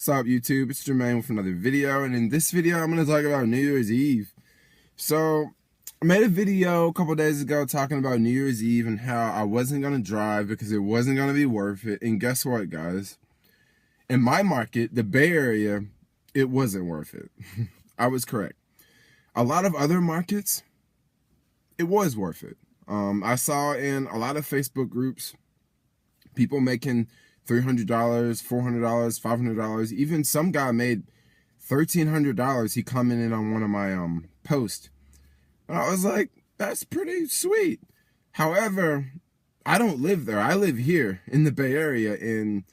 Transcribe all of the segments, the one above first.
What's up, YouTube? It's Jermaine with another video, and in this video, I'm going to talk about New Year's Eve. So, I made a video a couple days ago talking about New Year's Eve and how I wasn't going to drive because it wasn't going to be worth it. And guess what, guys? In my market, the Bay Area, it wasn't worth it. I was correct. A lot of other markets, it was worth it. I saw in a lot of Facebook groups, people making $300, $400, $500. Even some guy made $1,300. He commented on one of my posts. And I was like, that's pretty sweet. However, I don't live there. I live here in the Bay Area, and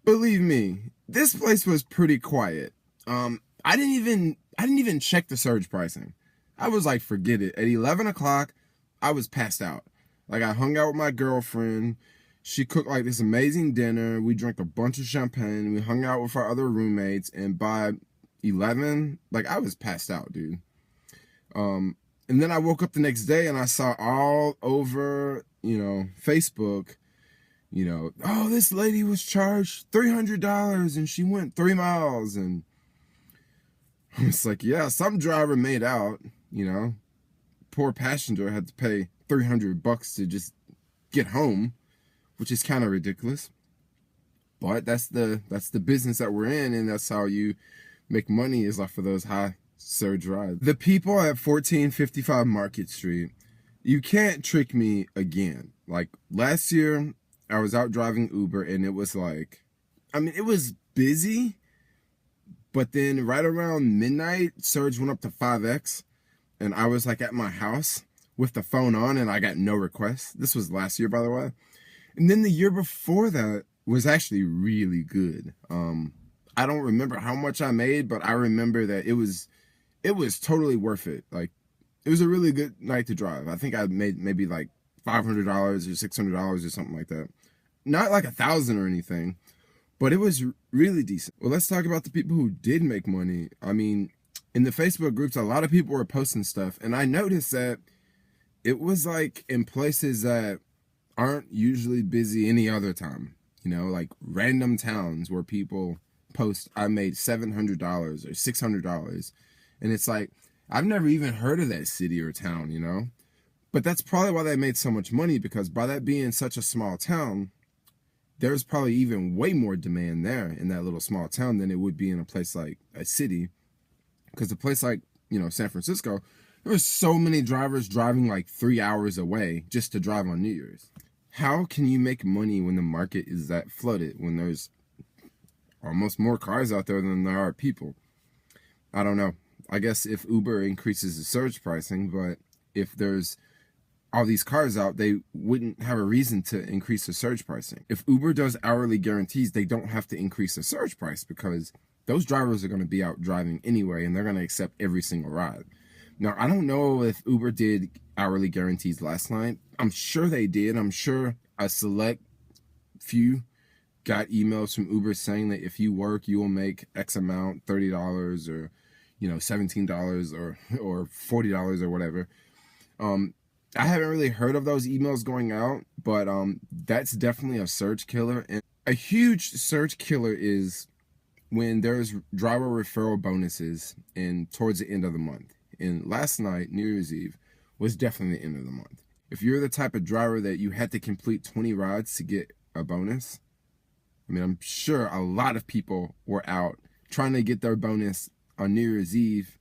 believe me, this place was pretty quiet. I didn't even check the surge pricing. I was like, forget it. At 11 o'clock, I was passed out. Like, I hung out with my girlfriend. She cooked like this amazing dinner. We drank a bunch of champagne. We hung out with our other roommates. And by 11, like, I was passed out, dude. And then I woke up the next day and I saw all over, Facebook, oh, this lady was charged $300 and she went 3 miles. And I was like, yeah, some driver made out, Poor passenger had to pay $300 to just get home, which is kind of ridiculous. But that's the business that we're in, and that's how you make money, is like for those high surge rides. The people at 1455 Market Street, you can't trick me again. Like last year, I was out driving Uber, and it was like, it was busy, but then right around midnight, surge went up to 5x, and I was like at my house with the phone on, and I got no requests. This was last year, by the way. And then the year before that was actually really good. I don't remember how much I made, but I remember that it was totally worth it. Like, it was a really good night to drive. I think I made maybe like $500 or $600 or something like that. Not like 1,000 or anything, but it was really decent. Well, let's talk about the people who did make money. In the Facebook groups, a lot of people were posting stuff, and I noticed that it was like in places that aren't usually busy any other time, like random towns where people post, I made $700 or $600. And it's like, I've never even heard of that city or town, but that's probably why they made so much money, because by that being such a small town, there's probably even way more demand there in that little small town than it would be in a place like a city. Because a place like, San Francisco, there were so many drivers driving like 3 hours away just to drive on New Year's. How can you make money when the market is that flooded, when there's almost more cars out there than there are people? I don't know. I guess if Uber increases the surge pricing, but if there's all these cars out, they wouldn't have a reason to increase the surge pricing. If Uber does hourly guarantees, they don't have to increase the surge price, because those drivers are going to be out driving anyway, and they're going to accept every single ride. Now, I don't know if Uber did hourly guarantees last night. I'm sure they did. I'm sure a select few got emails from Uber saying that if you work, you will make X amount, $30 or, $17 or $40 or whatever. I haven't really heard of those emails going out, but that's definitely a surge killer. And a huge surge killer is when there's driver referral bonuses towards the end of the month. And last night, New Year's Eve, was definitely the end of the month. If you're the type of driver that you had to complete 20 rides to get a bonus, I'm sure a lot of people were out trying to get their bonus on New Year's Eve.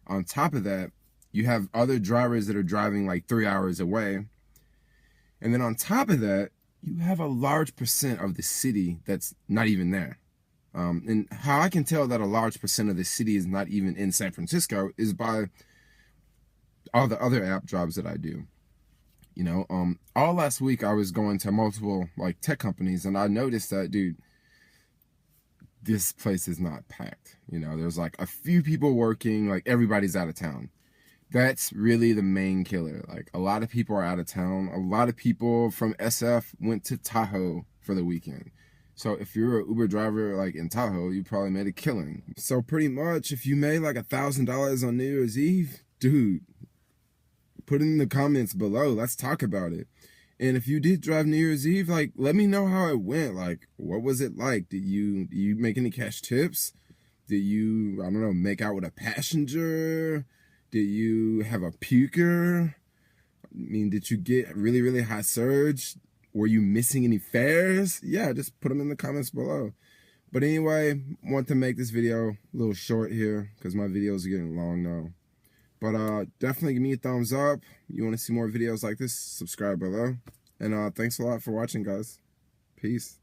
On top of that, you have other drivers that are driving like 3 hours away. And then on top of that, you have a large percent of the city that's not even there. And how I can tell that a large percent of the city is not even in San Francisco is by all the other app jobs that I do. All last week I was going to multiple like tech companies, and I noticed that, dude, this place is not packed. There's like a few people working, like everybody's out of town. That's really the main killer. Like, a lot of people are out of town. A lot of people from SF went to Tahoe for the weekend. So if you're an Uber driver like in Tahoe, you probably made a killing. So pretty much, if you made like $1,000 on New Year's Eve, dude, put it in the comments below. Let's talk about it. And if you did drive New Year's Eve, like, let me know how it went. Like, what was it like? Did you make any cash tips? Did you, I don't know, make out with a passenger? Did you have a puker? I mean, did you get really, really high surge? Were you missing any fares? Yeah, just put them in the comments below. But anyway, want to make this video a little short here because my videos are getting long now. But definitely give me a thumbs up. You want to see more videos like this, subscribe below. And thanks a lot for watching, guys. Peace.